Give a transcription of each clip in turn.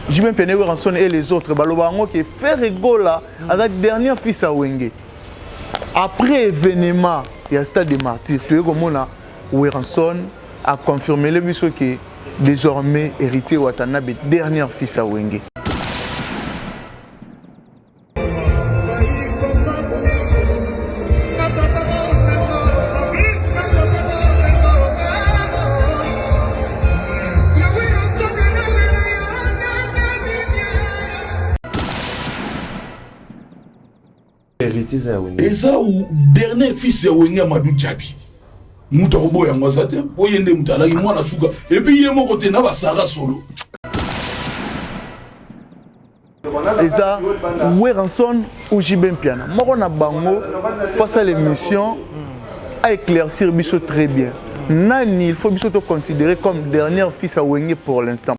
Jimé Pene Ranson et les autres, Balobango qui fait rigola avec dernier fils à Wenge. Après événement, il y a un stade de martyr. Tu es comme on Ranson a confirmé le biso que désormais héritier Watanabe dernier fils à Wenge. Et ça, le dernier fils de Wenge Amadou Djabi. Mouta Obo Yangwazate, Oyende Moutala, Imwana Souga. Et puis, il y a mon côté, Naba Sarah Solo. Et ça, Ranson ou Jibem Piana. Moi, on a bango face à l'émission à éclaircir Bisso très bien. Nani, il faut Bisso te considérer comme dernier fils à Wenge pour l'instant.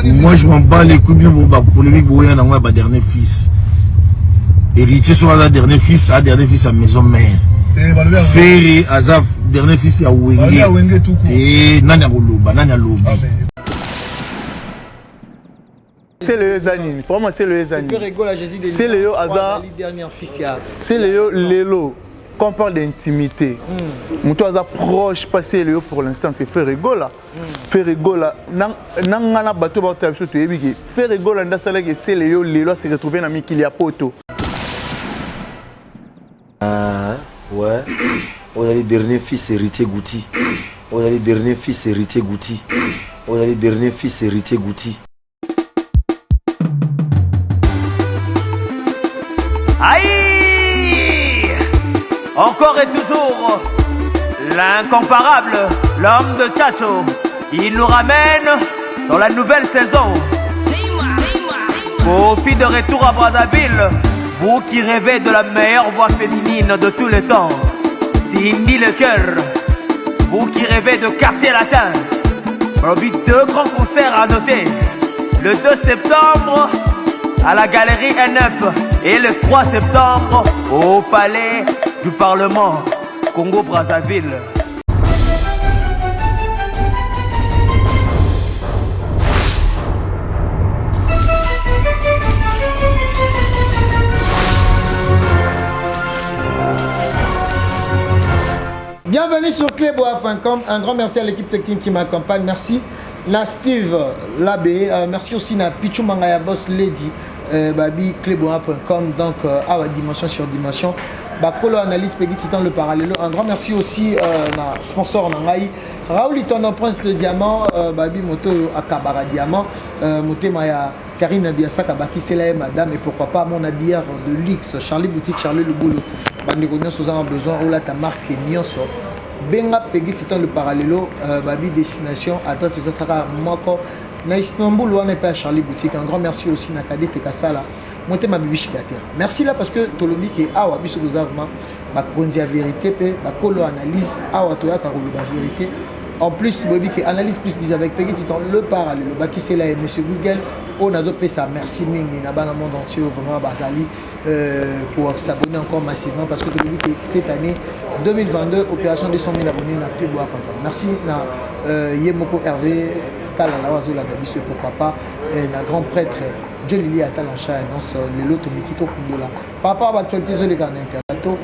Moi je m'en bats les couilles bien pour la polémique pour rien dans ma dernier fils. Héritier sur la dernier fils à maison mère. Ferré Azaf dernier fils à Wenge. Et Nanya Loba. C'est le Zanini. Pour moi c'est le Zanini. C'est le Azaf dernier fils. C'est le Lelo. Quand on parle d'intimité, Moutou Aza proche passé pour l'instant, c'est Ferregola. Ferregola, Nangana bateau bateau sur tout ébiqué. Ferregola, c'est Léo, Lélo s'est retrouvé dans Mikilia Poto. Ah, ouais. On a les derniers fils héritiers Gouti. On a les derniers fils héritiers Gouti. On a les derniers fils héritiers Gouti. Aïe! Encore et toujours, l'incomparable, l'homme de Tchacho, il nous ramène dans la nouvelle saison. Kofi de retour à Brazzaville, vous qui rêvez de la meilleure voix féminine de tous les temps. Cindy le cœur, vous qui rêvez de quartier latin. Aujourd'hui, 2 grands concerts à noter. Le 2 septembre à la galerie N9 et le 3 septembre au palais du Parlement Congo-Brazzaville. Bienvenue sur cléboa.com. Un grand merci à l'équipe technique qui m'accompagne. Merci la Steve Labé. Merci aussi à Pichou Mangaya Boss Lady. Babi cléboa.com. Donc à dimension sur dimension. Bakolo analyse Peggy Titan le parallèle. Un grand merci aussi à sponsor Nangaï. Raoul Itono Prince de Diamant. Babi Moto Akabara Diamant. Moté Maya Karine Abiassa Kabaki c'est madame et pourquoi pas mon habilleur de luxe Charlie Boutique Charlie Le Boulot. Bandegonion sous un besoin ou là ta marque Nyonso. Benga Peggy Titan le parallèle. Babi destination. Attends c'est ça sera Moko. Na Istanbul on est pas Charlie Boutique. Un grand merci aussi na Kadé Tekasala. Monter ma bibi chigater. Merci là parce que Tolobi qui est awa biso dozarma ba konzi a vérité pe ba kolo analyse awa toya ka la vérité. En plus Bobi qui analyse plus dis avec Peggy Titan le parallèle ba qui c'est là monsieur Google on a fait ça merci mingi na bana monde entier vraiment bazali pour s'abonner encore massivement parce que Tolobi qui cette année 2022 opération 200 000 abonnés na Peboa content. Merci na Yemoko Hervé Tala la wazola na biso pourquoi pas na grand prêtre Dieu Lili Atal en chat dans le lot Mikito Kundola. Papa va actualité les gars n'internato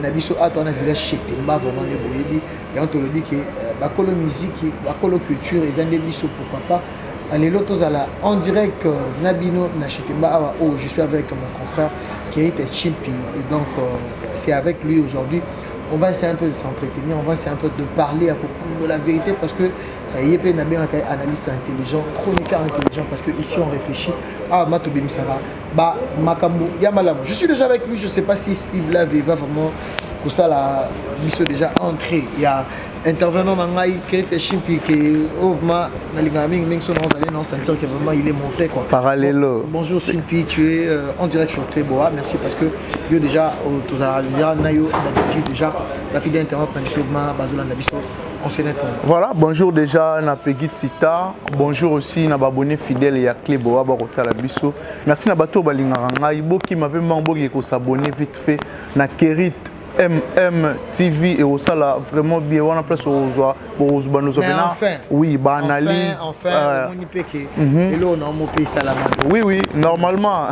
Nabiso attend un village chez Temba vraiment des boyebi et on te le dit que bakolo musique bakolo culture et zande biso pourquoi pas allez l'autre en direct Nabino na chez Temba oh je suis avec mon confrère qui est Chimpi et donc c'est avec lui aujourd'hui. On va essayer un peu de s'entretenir, on va essayer un peu de parler à propos de la vérité parce que Yepé n'a bien un analyste intelligent, chroniqueur intelligent parce que ici on réfléchit. Ah, Mato Benisara, bah, Makambo, Yamalam. Je suis déjà avec lui, je ne sais pas si Steve Lave va vraiment pour ça la mission déjà entrée. Il y a intervenant dans Maï, qui est Chimpi, qui est Ovma, Naligami, Mingson, on allait dans sentir que vraiment il est mon frère quoi. Parallèle. Bonjour Chimpi, tu es en direct sur Cléboa. Merci parce que yo déjà tous à Nayo d'habitude déjà la fille d'internet prend du Ovma, Bazola Nabiso. Voilà, bonjour déjà na Peggy Tita, bonjour aussi na abonné fidèle ya Cléboa Barota la biso. Merci na bato balinganga ibo qui m'avait mambo qui ko s'abonner vite fait na Kerit TV et au sala vraiment bien on a place aux nous oui bah analyse oui normalement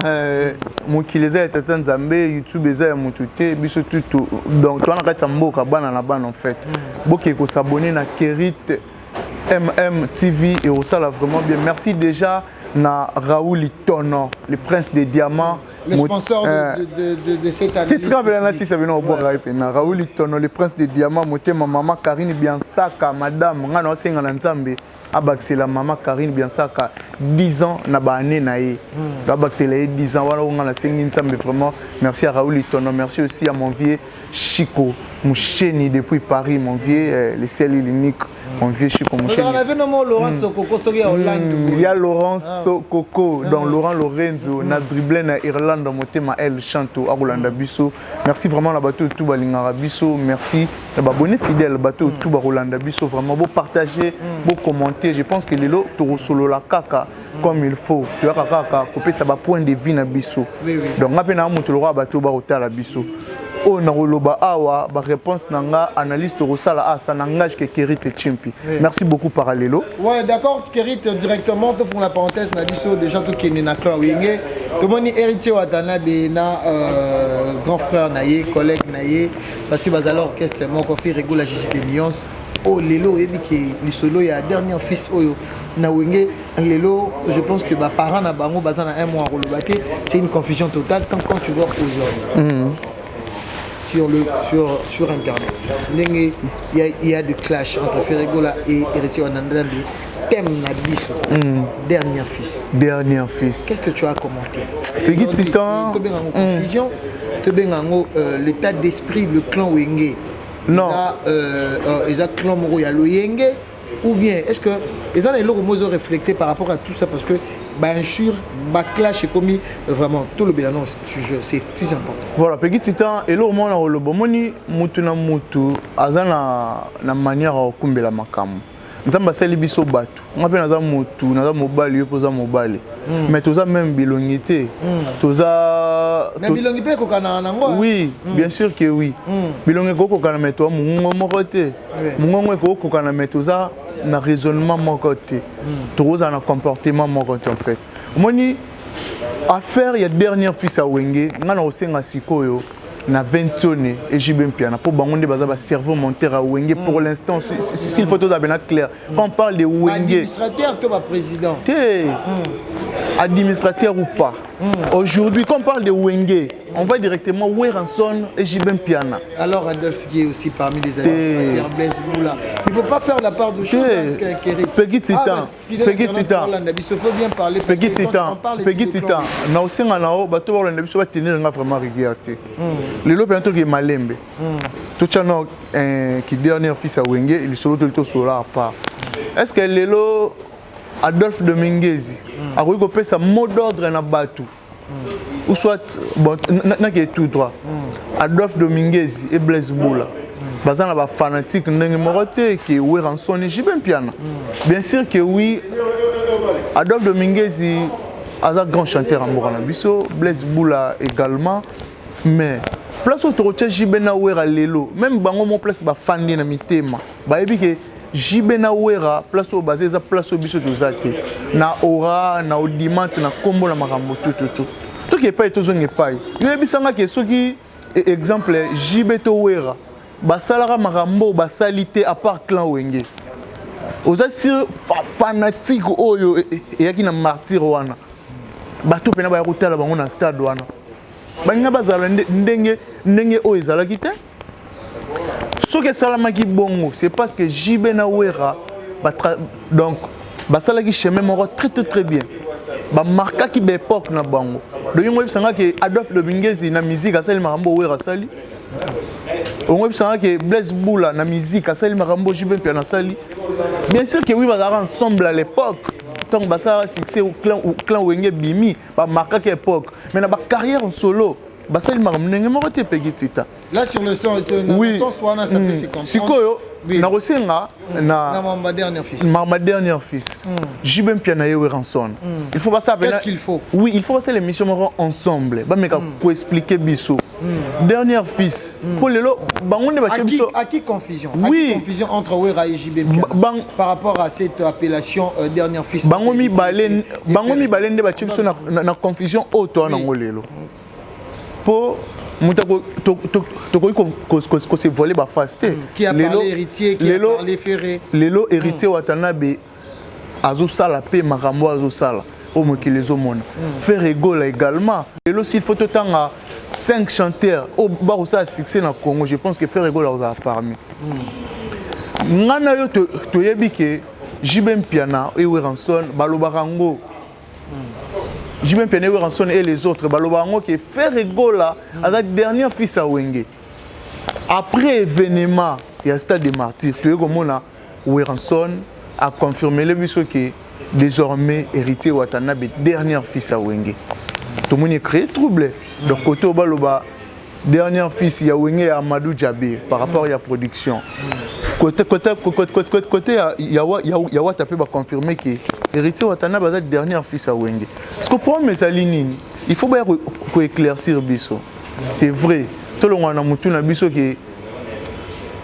mon qui les a été Nzambe YouTube les a monté biso tout donc on a fait mboka bana na bana en fait boké ko s'abonner na Kerit TV et au sala vraiment bien merci déjà na Raoul Itono le prince des diamants. Le sponsor de cette année. Tu Raoul Itono, le prince des diamants, ma maman Karine Biansaka, madame, c'est la maman Karine Biansaka, 10 ans, na bané naé. C'est les 10 ans, on a vraiment. Merci à Raoul Itono, merci aussi à mon vieux Chico, Moucheni depuis Paris, mon vieux, les cellules uniques. Mon vieux Chico Moucheni. On avait nommé Laurent Sokoko, il y a Laurent Sokoko, dans Laurent Lorenzo, na dribblé na Irlande, dans mon thème El Chanto, à Rolanda Bisso. Merci vraiment à la bateau tout Balingara Bisso. Merci à l'abonné fidèle bateau tout Rolanda Bisso. Vraiment, beau partager, beau commenter. Je pense que les lots, tu solo la caca comme il faut. Tu vois, caca, couper ça va point de vie na Bisso. Donc, on a peine à monter le roi bateau baroté à la Bisso. Oh Naroloba Awa, ba réponse nanga analyste Rosala a ça n'engage que Kerit et Chimpi. Merci beaucoup Parallelo. Ouais d'accord Kerit directement te font la parenthèse na biso déjà tout qui na clan wingé. Tout moni héritier watana bena grand frère naïe, collègue naïe parce que bazala orchestre mon confi régule la justice des nuances. Oh lelo et qui li solo ya dernier fils oyo na wingé lelo je pense que ba parents na bango bazana un mois rolobate c'est une confusion totale quand tu vois aujourd'hui. Sur internet. Il y a des clashs entre Ferregola et Héritier Wanandrambi. Thème Nabiso, dernier fils. Dernier fils. Qu'est-ce que tu as commenté? Petit temps. Tu as une confusion, tu as l'état d'esprit, le clan Wenge. Non. Ils ont clan Moro Yaloyenge. Ou bien, est-ce que les gens ont réfléchi par rapport à tout ça parce que bien sûr, clash est commis vraiment tout le bilan sujet, c'est plus important. Voilà, petit temps et là au moins on le bomoni mutu na mutu azana na manière à kumbela makamu. Nzamba sali biso batu. On appelle naza mutu, naza mobali yo poza mobali. Mais toza même bilongité. Toza mais bilongité ko kana nango. Oui, bien sûr que oui. Bilongé ko kana meto mungo mokote. Mungo ko kana meto za na raisonnement mon côté. Toza na comportement mon côté en fait. Moni affaire il y a dernier fils à Wenge, ngana osenga sikoyo na 20 années et JB Piana pour bangonde baza ba cerveau monter à Wenge pour l'instant s'il faut tout bien clair. Quand on parle de Wenge administrateur toi président. Administrateur ou pas. Aujourd'hui quand on parle de Wenge, on va directement Weranson et JB Piana. Alors Adolphe qui est aussi parmi les administrateurs Blaise Boula. Il ne faut pas faire la part de choses Petit Titan. Petit Titan. Il faut bien parler Petit Titan. Petit Titan. Na osenga nao bato ba Rolanda biso ba tenir nga vraiment regarder. Le lot peut-être que malembe. Tout chano qui dernier fils à Wenge, il solo tout sola à part. Est-ce que le lot Adolphe Dominguez a recoupé sa mot d'ordre na batu? Ou soit bon n'a que tout droit. Adolphe Dominguez et Blaise Boula. Bazana ba fanatique ndenge morote qui Weranson et JB Piana. Bien sûr que oui. Adolphe Dominguez est un grand chanteur en Morana Bisso, Blaise Boula également. Mais place où tu retiens JB Nawera Lelo, même bango mon place ba fandi na mitema. Ba ebi que JB Nawera place où basé za place où biso dozate. Na aura, na audimante, na kombo na makambo tout. Tout qui est pas tout zonge pas. Yo ebi sanga que ceux qui exemple JB Towera basalara makambo basalité à part clan Wenge. Aux assir fanatique oyo et qui na martyr wana. Bato pena ba rotala bango na stade wana. Baninga bazala ndenge oyo ezalaki te. Soki esalamaki bongo, c'est parce que JB Nawera donc basalaki chemin moko très bien. Ba marquaki ba époque na bango. Donc yongo bisanga ke Adolphe Dominguez na musique asali makambo Wera sali. On sait que Blaise Boula na musique asali makambo JB Piana sali. Bien sûr que oui bazara ensemble à l'époque. Tant que ça succès au clan Wenge Bimi ba marqué à époque. Mais na ba carrière en solo basali makamnenge moko te pegitita. Là sur le son, oui. Son soana ça peut se comprendre. Sikoyo na rosenga na ma dernière fils. Ma dernière fils. Jibem Piana et Ranson. Il faut pas ça. Qu'est-ce qu'il faut? Oui, il faut passer l'émission ensemble. Ba meka pour expliquer biso. Dernière fils. Pour lelo bangonde ba biso. À qui confusion? Oui. Confusion entre Wera et Jibem Piana par rapport à cette appellation dernière fils. Bangomi balen de ba biso na confusion auto na ngolelo. Pour Moutako se volé ba fasté. Qui a parlé héritier, qui a parlé ferré. Lelo héritier Watanabe azo sala pe makambo azo sala. Au moins qu'ils les ont mon. Faire rigoler également. Lelo s'il faut autant à 5 chanteurs au bar où ça a succès dans le Congo, je pense que faire rigoler aux a parmi. Ngana yo to yebi ke Jibem Piana et Ranson balobarango. Jibem Piana et Ranson et les autres balobarango qui fait rigoler avec dernier fils à Wenge. Après événement, il y a stade des martyrs. Tu es comme on a Ranson a confirmé le biso que désormais héritier Watanabe dernier fils à Wenge. Tout le monde est créé troublé. Donc côté Baloba dernier fils il y a Wenge et Amadou Djabé par rapport à la production. Côté il y a Watapé va confirmer que héritier Watanabe est dernier fils à Wenge. Parce que pour mes alignes, il faut bien éclaircir biso. C'est vrai. Tout le monde a monté na biso que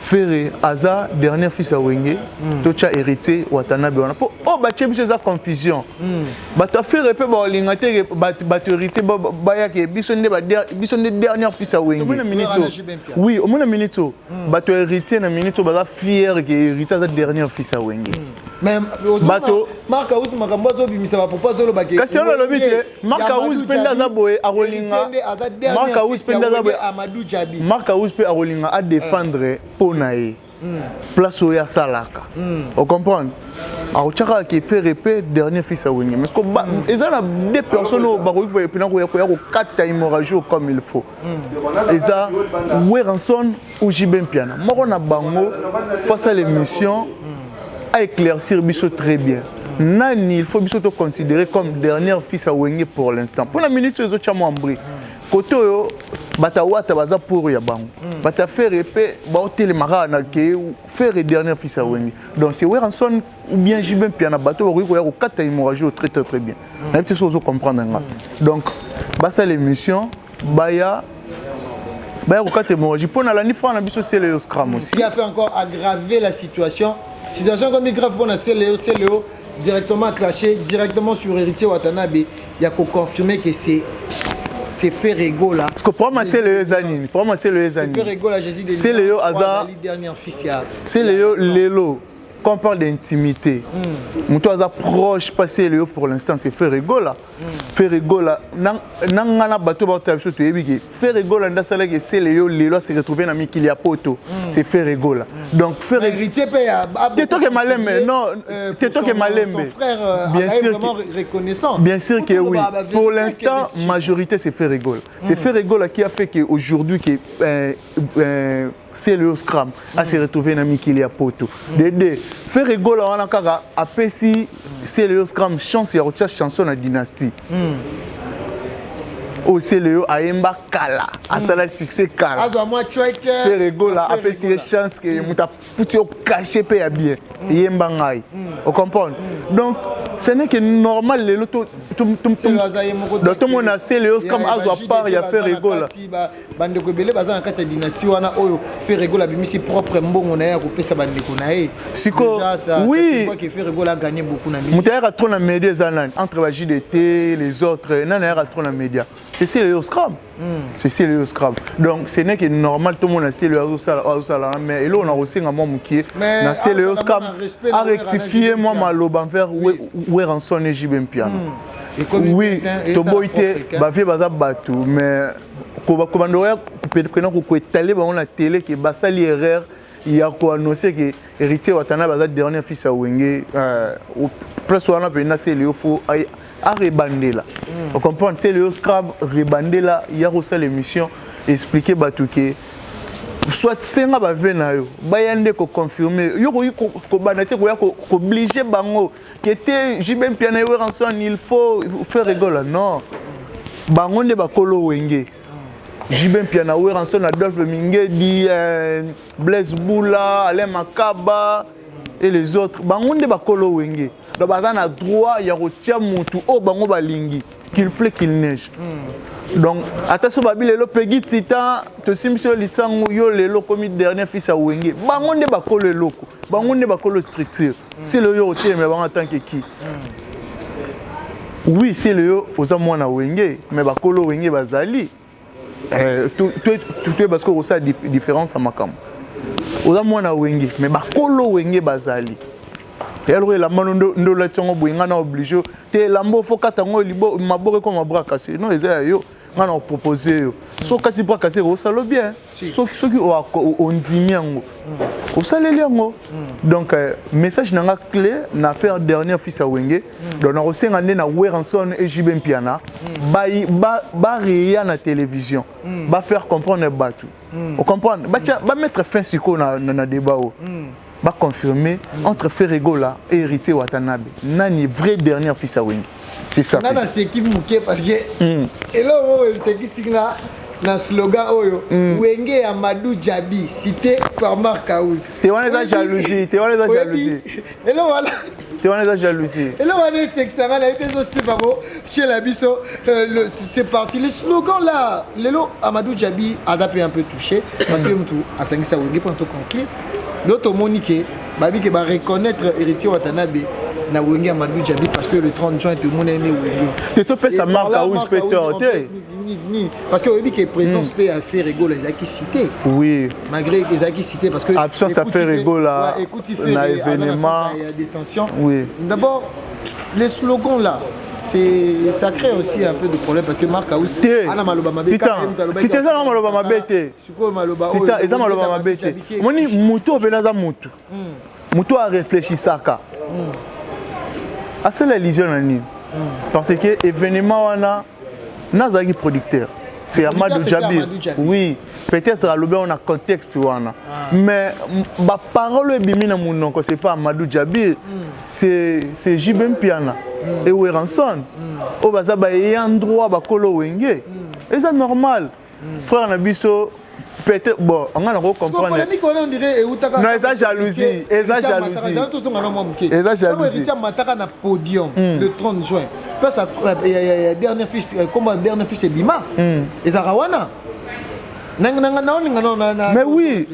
Ferré Aza dernier fils à Wenge, tout a hérité Watanabe. Oh bah tu as confusion. Bah tu as fait répéter bah l'ingate bah tu hérité bah ya que bisonne dernier fils à Wenge. Oui, au moins un minute. Bah tu hérité na minute bah fier que hérité Aza dernier fils à Wenge. Mais bateau Marc Aous makambozo bimisa ba papa zolo ba ke. Kasi on le bité Marc Aous penda za boye a Rolinga. Marc Aous penda za boye Amadou Djabi. Marc Aous pe a Rolinga a défendre Ponae. Place où il y a Salaka. On comprend? Alors, tu as fait répéter dernier fils à Wenge. Mais il y a des personnes qui ont 4 hémorragies comme il faut. Il y a Ranson ou Jibem Piana. Moi, on a bango face à l'émission à éclaircir Bisso très bien. Nani, il faut Bisso te considérer comme dernier fils à Wenge pour l'instant. Pour la minute, les autres ont ambri. Côté bata wata baza pour ya bango. Bata faire épée, ba hôtel marana ke faire dernier fils à Wenge. Donc c'est Ranson ou bien Jibem Piana bateau ko ya ko 4 hémorragie très très très bien. Na petit chose comprendre nga. Donc basa l'émission baya ko 4 hémorragie pour na la ni franc na biso c'est le scram aussi. Qui a fait encore aggraver la situation. Situation comme grave pour na Cléo directement clashé directement sur héritier Watanabe, il y a qu'on confirmer que c'est fait rigoler. Parce que pour moi c'est le Zanine. Pour moi c'est le Zanine. C'est fait rigoler Jésus de c'est le hasard. Dernière fils. C'est le Lelo. Quand on parle d'intimité, mon toit proche passé le pour l'instant c'est fait rigoler. Fait rigoler. Nangana bateau bateau sur tu es fait rigoler dans ça là que c'est le Lelo se retrouver dans Mikili à Poto. C'est fait rigoler. Donc fait héritier t'es toi qui malembe non t'es toi qui malembe. Son frère bien sûr vraiment reconnaissant. Bien sûr que oui. Pour l'instant majorité c'est fait rigoler. C'est fait rigoler qui a fait que aujourd'hui que c'est le scram à se retrouver dans Mikili à Poto. Dédé faire rigoler on a kaka apesi c'est le scram chance ya recherche chanson na dynastie. Au CLEO Aemba Kala à ça succès Kala. Faire rigoler apesi les chances que muta foutu au caché pe bien. Yemba ngai. On comprend. Donc ce n'est que normal les loto tout le monde a CLEO scram azo à part il y a faire rigoler. Bande ko belé baza na kati dynastie wana oyo fait rigoler bimisi propre mbongo na ya ko pesa bande ko na e. Siko oui. C'est quoi qui fait rigoler gagner beaucoup na musique. Mutaya trop na médias zanan entre la JDT les autres nana trop na médias. C'est le scrum. C'est le scrum. Donc ce n'est que normal tout le monde a CLEO ça mais là on a aussi un moment qui na CLEO scrum a rectifier moi maloba vers Ranson et Jibem Piana. Oui, toboité ba vie baza batu mais ko bandoya prenant ko étaler ba on la télé que basali erreur il y a ko annoncer que héritier Watanabe baza dernier fils à Wenge plus on a pena c'est le faut à rebandela. On comprend c'est le scrap rebandela il y a aussi l'émission expliquer batu que soit senga ba vena yo bayande ko confirmer yo ko banate ko obliger bango que te Jibem Piana Ranson il faut faire rigoler non bango nde bakolo Wenge Jibem Piana, Weranson, Adolphe Mingedi, Blaise Boula, Alain Makaba et les autres. Bangonde bakolo wenge. Donc bazan a droit ya rotia mutu o bango balingi qu'il plaît qu'il neige. Donc attention babi lelo pegi tita to simso lisango yo lelo comme dernier fils à wenge. Bangonde bakolo loko. Bangonde bakolo structure. C'est le yo hotel mais bango tant que qui. Oui, c'est le yo aux amwana wenge mais bakolo wenge bazali. Tout parce que ça différence à makam. Oza mwana wenge mais bakolo wenge bazali. Et alors la mano ndo la tiongo boinga na obligé te lambo faut katango libo mabore comme bras cassé non eza yo ngana proposer yo so kati bras cassé o salo bien so qui on dimiango o saleli yango donc message nanga clé na faire dernier fils à wenge donc na osenga na Weranson et Jibem Piana ba réa na télévision ba faire comprendre batu on comprendre ba mettre fin siko na débat va confirmer entre Ferregola et Héritier Watanabe. Nani vrai dernier fils à Wenge. C'est ça. Nana c'est qui mouké parce que et là c'est qui singa na slogan oyo Wenge Amadou Djabi cité par Marc Aouz. Tu vois les jalousie, tu vois les jalousie. Et là voilà. Tu vois les jalousie. Et là on est c'est que ça va la été aussi par chez la biso c'est parti les slogans là. Lelo Amadou Djabi a tapé un peu touché parce que tout à Sangisa Wenge pour tout conclure. L'autre monique, babi qui va reconnaître Héritier Watanabe na Wenge Amadou Djabi parce que le 30 juin tout le monde est né Wenge. Tu te fais sa marque à Ouz Peter. Parce que Obi qui est présence peut à faire rigolo les acquis cités. Oui. Malgré les acquis cités parce que absence à faire rigolo là. Écoute, il fait des événements. Il y a des tensions. Oui. D'abord les slogans là. Ça crée aussi un peu de problème parce que Marc Aouz ana maloba mabe Tita za maloba mabe te siko maloba Tita eza maloba mabe te moni mutu obenaza mutu mutu a réfléchi saka à cela illusion na nini parce que événement wana nazaki producteur c'est Amadou Djabi oui peut-être à l'obé on a contexte wana mais ba parole ebimi na munoko c'est pas Amadou Djabi c'est Jibem Piana et Weranson au baza ba endroit ba kolo wenge et c'est normal frère Nabiso peut-être bon on a comprendre on dirait non eza jalousie eza jalousie eza jalousie mataka na podium le 30 juin parce que dernier fils comme dernier fils Bima eza rawana mais oui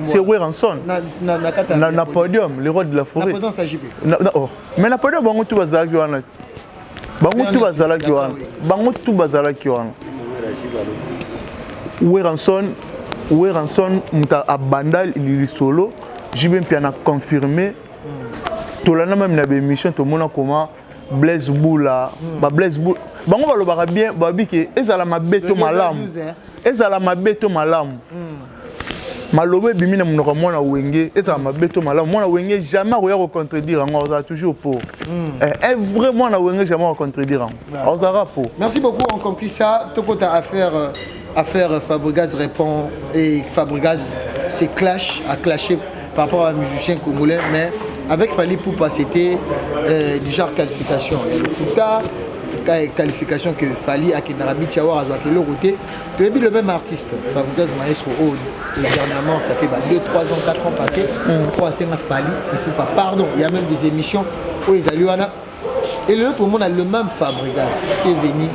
c'est Weranson na podium le roi de la forêt mais na podium bango tout bazalaki wana bango tout bazalaki wana Weranson muta abandal il solo Jibem Piana confirmé tolana même na émission to mona comment Blaise Boula Blaise Boula bango balobaka bien babi ke ezala mabeto malamu ezala mabeto malamu malobe bimina munoko mona wenge ezala mabeto malamu mona wenge jamais oya contredire on a toujours pour vraiment na wenge jamais contredire on sera pour. Merci beaucoup, on conclut ça. Tokota affaire Fabregas répond et Fabregas c'est a clashé par rapport à un musicien congolais mais avec Fally Poupa c'était du genre qualification et le Pouta qualification que Fally à Kinarabi Tiawar à le côté tu as vu le même artiste Fabregas Maestro dernièrement ça fait 2, 3 ans, 4 ans passés pour essayer Fally et Poupa pardon il y a même des émissions où ils allaient et l'autre monde a le même Fabregas qui est venu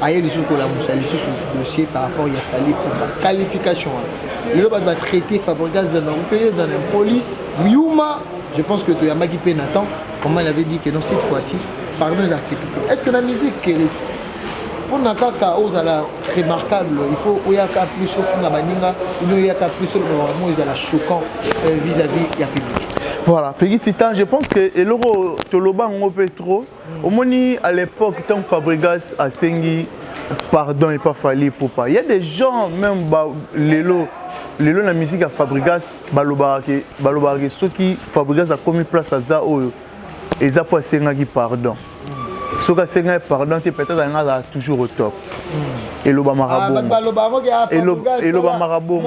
ailleurs les choses que la moussa les sur le dossier par rapport il a fallu pour la qualification le va traiter Fabregas dans un poli Yuma je pense que tu as Magipé Nathan comment il avait dit que dans cette fois-ci pardon les activités est-ce que la musique hérite pour nakaka aux ala remarquable il faut oyaka plus au fond la baninga ou oyaka plus vraiment ils ala choquant vis-à-vis du public. Voilà, petit temps, je pense que l'euro toloba on peut trop. Au moni à l'époque tant Fabregas a sengi pardon et pas Fally Poupa. Il y a des gens même lelo la musique à Fabregas baloba ke ceux qui Fabregas a commis place à ça et ça pas senga qui pardon. Ceux qui senga pardon peut-être on toujours au top. Et le Bamarabo. Et le Bamarabo.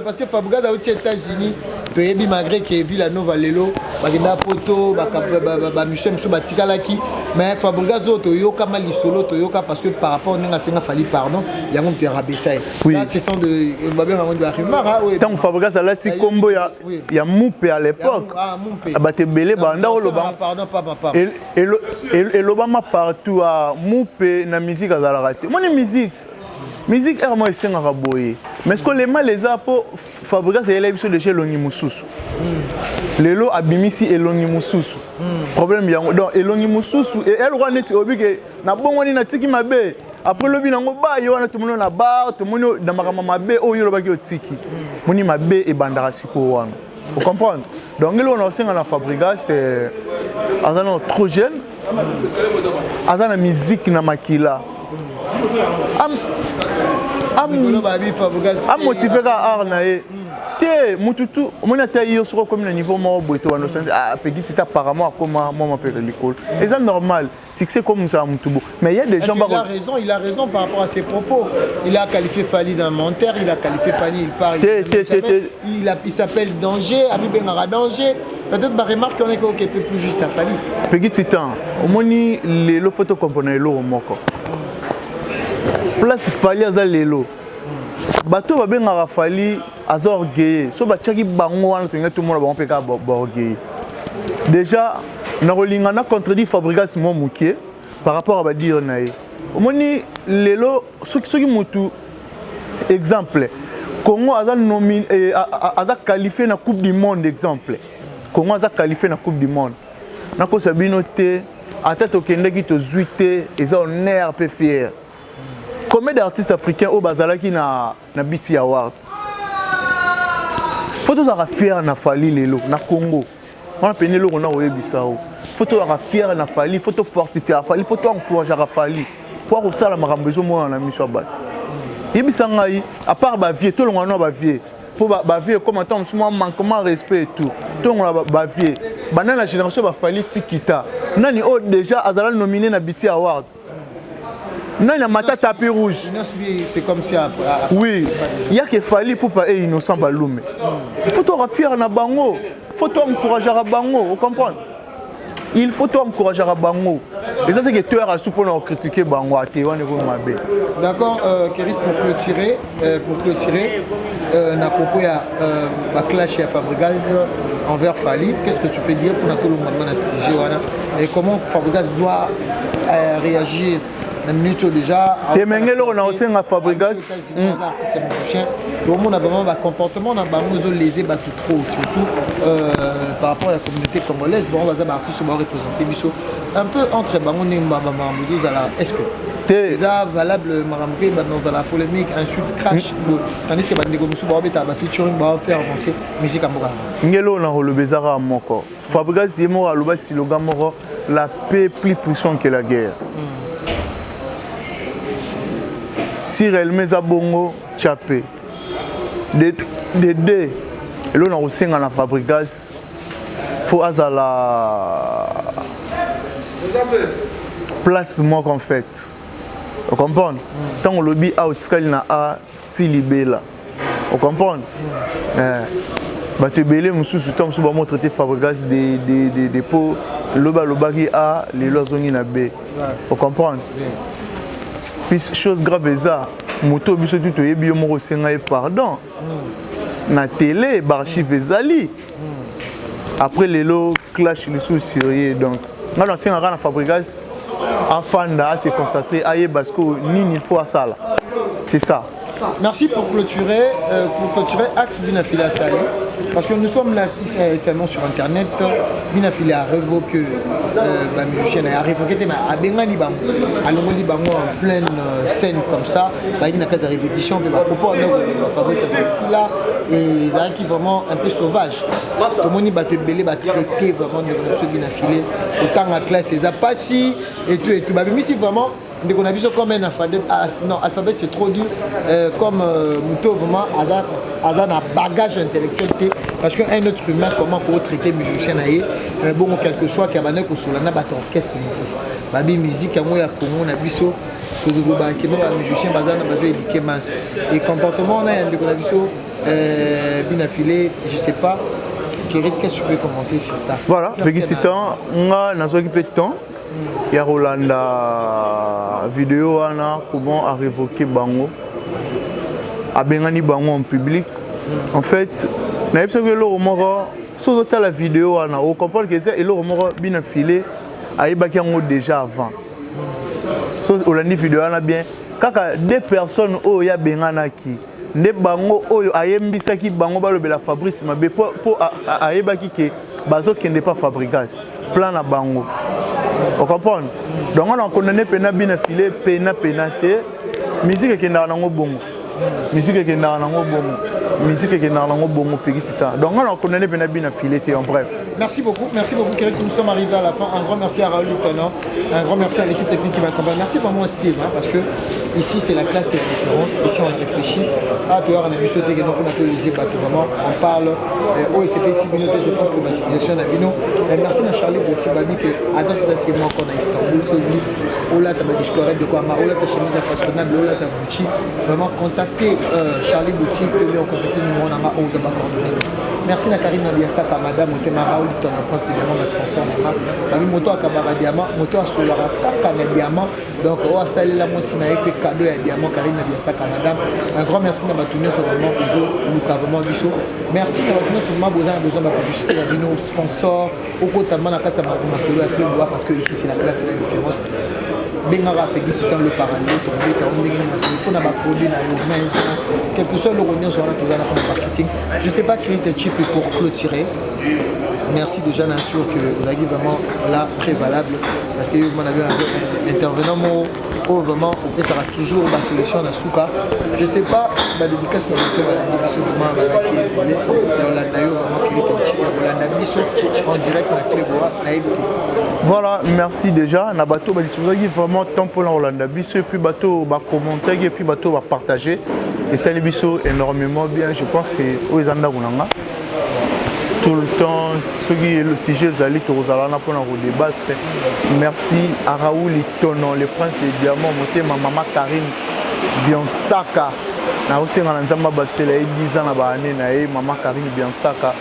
Parce que Fabregas a aux États-Unis, toyebi malgré que Villanova lelo bakenda poto ba mission so batikalaki mais Fabregas toyoka mali solo toyoka parce que par rapport ninga senga fali pardon yango te rabessa là ce sont de babé ngango de Rimara tant Fabregas alati combo ya Moupe à l'époque abate belé banda oloba pardon papa et l'obama partout à Moupe na musique azala raté mon musique est moi senga raboye mais ce que les mal les a pour Fabregas et les biso de chez Longi Mususu lelo abimisi elongi mususu problème yango donc elongi mususu et elle roi neti obike na bongoni na tiki mabe après lobi nango ba yo na tumuno na bar tumuno na makama mabe o yo lobaki otiki moni mabe e bandara siko wana vous comprenez donc lelo na osenga na Fabregas c'est azana trop jeune azana musique na makila am motivé ka art na e te mututu mona ta yo soko comme le niveau mo boito wana sente pegiti ta apparemment comme moi m'appelle l'école et c'est normal succès comme ça mutubo mais il y a des gens il a raison par rapport à ses propos il a qualifié Fali d'un menteur il a qualifié Fali il parle il s'appelle danger Ami Bengara danger peut-être ba remarque on est que peut plus juste à Fali pegiti temps omoni le photo componer lo moko place Fali aza lelo bato babengaka Fali aza orgueilleux so batiaki bango wana tolinga tout le monde bango peka orgueilleux déjà na kolinga na contredit Fabregas mo mukie par rapport à badire na ye omoni lelo soki mutu exemple Congo aza nominé aza qualifié na coupe du monde exemple Congo aza qualifié na coupe du monde nako sabino te ata tokendeki tozwi te eza honneur pe fier. Combien d'artistes africains au bazalaki na BT Award? Faut avoir fier na Fali lelo na Congo. On a peine le on a oyebisao. Faut avoir fier na Fali, faut fortifier Fali, faut encourager Fali. Pour au sala makambezo mo na mission ba. Yebisa ngai à part ba vie tout le monde ba vie. Pour ba vie comme tant souvent manquement respect et tout. Tout on ba vie. Bana la génération ba Fali tikita. Nani o déjà azala nominé na BT Award. Non, il y a ma tapis rouge. C'est comme ça. Oui, il y a que Fali pour pas être innocent Baloumé. Il faut toi fier na bango. Il faut toi encourager à bango, vous comprenez? Il faut toi encourager à bango. Et ça c'est que tu as su pour nous critiquer bango à Taïwan et vous m'avez. D'accord, Kérit, pour clôturer, à propos de clash à Fabregas envers Fali, qu'est-ce que tu peux dire pour nous et comment Fabregas doit réagir? Déjà, on a aussi un Fabregas. Tout le monde a vraiment un comportement, on a lésé trop, surtout par rapport à la communauté congolaise. On va représenter un peu entre est-ce que c'est valable dans la polémique, insulte, crash, tandis que les featuring va faire avancer la musique à Moga. Ngelo na le bezara moko. Fabregas yemo aloba slogan moko la paix plus puissante que la guerre. Cyril Mezabongo Tchapé de deux et là on a aussi un Fabregas faut la place moi qu'en fait vous comprenez tant on lobby out na a tilibela vous comprenez bah tu belé mususu tant sur ba traiter Fabregas des pots loba qui a les loisongi na B vous comprenez. Puis chose grave ça, moto biso tout yebi mo senga pardon. Na télé archive ezali. Après les lots clash les sous sérieux donc. Ngana senga na Fabregas afanda se concentrer aye parce que nini il faut à ça là. C'est ça. Merci pour clôturer Axe Binafila Salé. Parce que nous sommes là seulement sur internet. Binafila a révoqué musicien a révoqué mais a bengani bango. Alongo li bango en pleine scène comme ça, il y a des répétitions mais propos à fabriquer là et ça qui vraiment un peu sauvage. Tout le monde bat belé bat traité vraiment de ce Binafila autant la classe les a pas si et tout mais si vraiment dès qu'on a vu ça comme un alphabet, non, alphabet c'est trop dur, comme Mouto vraiment a un bagage intellectuel parce qu'un autre humain comment pour traiter musicien naïe bon quel que soit kabane ko solana ba orchestre babi musique à moi ya Congo na biso que vous ba que ba musicien bazana bazo éduquer masse et comportement na ndeko na biso bien affilé je sais pas qu'est-ce que tu peux commenter sur ça voilà petit temps nga nazo ki peu de temps ya Rolanda vidéo ana comment à révoquer bango a bengani bango en public en fait na yebisa que lo moko so ta la vidéo ana on comprend que c'est lo moko bien filé ayebaki yango déjà avant so olandi vidéo ana bien kaka deux personnes oyo ya bengana ki nde bango oyo ayembisaki bango balobela Fabrice Mabe po ayebaki ke bazo kende pas Fabrigas plan na bango on comprend donc on a condamné pena bien filé pena te musique qui na nango bongo musique qui na nango bongo musique qui na nango bongo petit temps donc on a condamné pena bien filé en bref. Merci beaucoup Kéric, nous sommes arrivés à la fin. Un grand merci à Raoul Tonon, un grand merci à l'équipe technique qui m'accompagne. Merci vraiment à Steve parce que ici c'est la classe et la différence. Ici on a réfléchi. Ah tu vois on a vu sauter que donc on a fait les ébats vraiment on parle oh c'est pas ici je pense que ma situation a vino. Merci à Charlie Boutier Babi que attends c'est moi qu'on a Istanbul celui oh là tu as disparu de quoi oh là ta chemise façonnable oh là ta Gucci vraiment contacter Charlie Boutier que lui on contacter numéro na ma oh de ma coordonnée. Merci à Karine Nabiasaka madame Otema Raoul ton approche également ma sponsor là babi moto akabara diamant moto asolara kaka na diamant donc on va saluer la moi sina épée cadeau ya diamant Karine Nabiasaka madame un grand merci na batunia sur vraiment ozo luka vraiment biso merci na batunia sur vraiment besoin de publicité na bino sponsor okotama na kata masolo ya club parce que ici c'est la classe et la différence bengara pegi tout le parallèle tomber ta ondenge masolo pour na ba produit na maison quel que soit le revenu sur la marketing je sais pas créer un chip pour clôturer. Merci déjà, bien sûr, que vous avez vraiment là très valable parce que vous avez un intervenant vraiment ça sera toujours la solution à Souka. Je sais pas, la dédicace en direct voilà, merci déjà. Na bateau vraiment temps pour la Hollande biso et puis bateau va commenter et puis bateau va partager et ça les biso énormément bien. Je pense que aux Andagounanga tout le temps, ce qui est le sujet Zali Torozalana pour nous débattre. Merci à Raoul Tonon, le prince des diamants, ma maman Karine Biansaka. Na aussi na nzamba batsela 10 ans na baane na maman Karine Biansaka.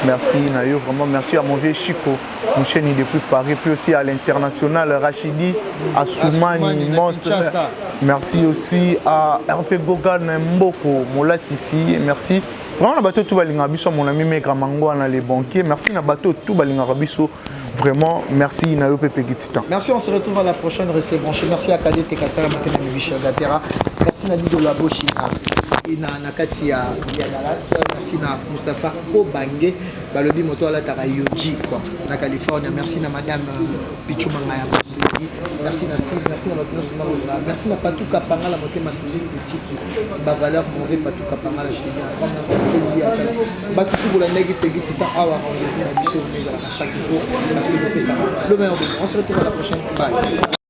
Merci na yo vraiment merci à mon vieux Chico, mon chaîne depuis Paris puis aussi à l'international Rachidi Assoumani Monstre. Merci aussi à Hervé Gogan Mboko Molatisi, merci. Vraiment na bateau tout balinga biso mon ami Meka Mango na les banquiers. Merci na bateau tout balinga biso. Vraiment merci na yo Pepe Gititan. Merci, on se retrouve à la prochaine Restez branchés. Merci à Kadet Tekasala Matena Michel Gatera. Merci Nadi de la Bochina. Et Nakati ya Dallas. Merci na Mustafa Obange. Balobi moto ala tara Yoji quoi. Na Californie. Merci na madame Pichou Mangaya. Merci na Steve, merci na Matino Soumarola. Merci na Patou Kapanga la moté ma Suzy Petit. Ba valeur mauvais Patou Kapanga la ch'ti. Merci à Batou Boulandegi Pegitita Awa on revient à Bissau mais à chaque jour parce que le meilleur. On se retrouve à la prochaine. Bye.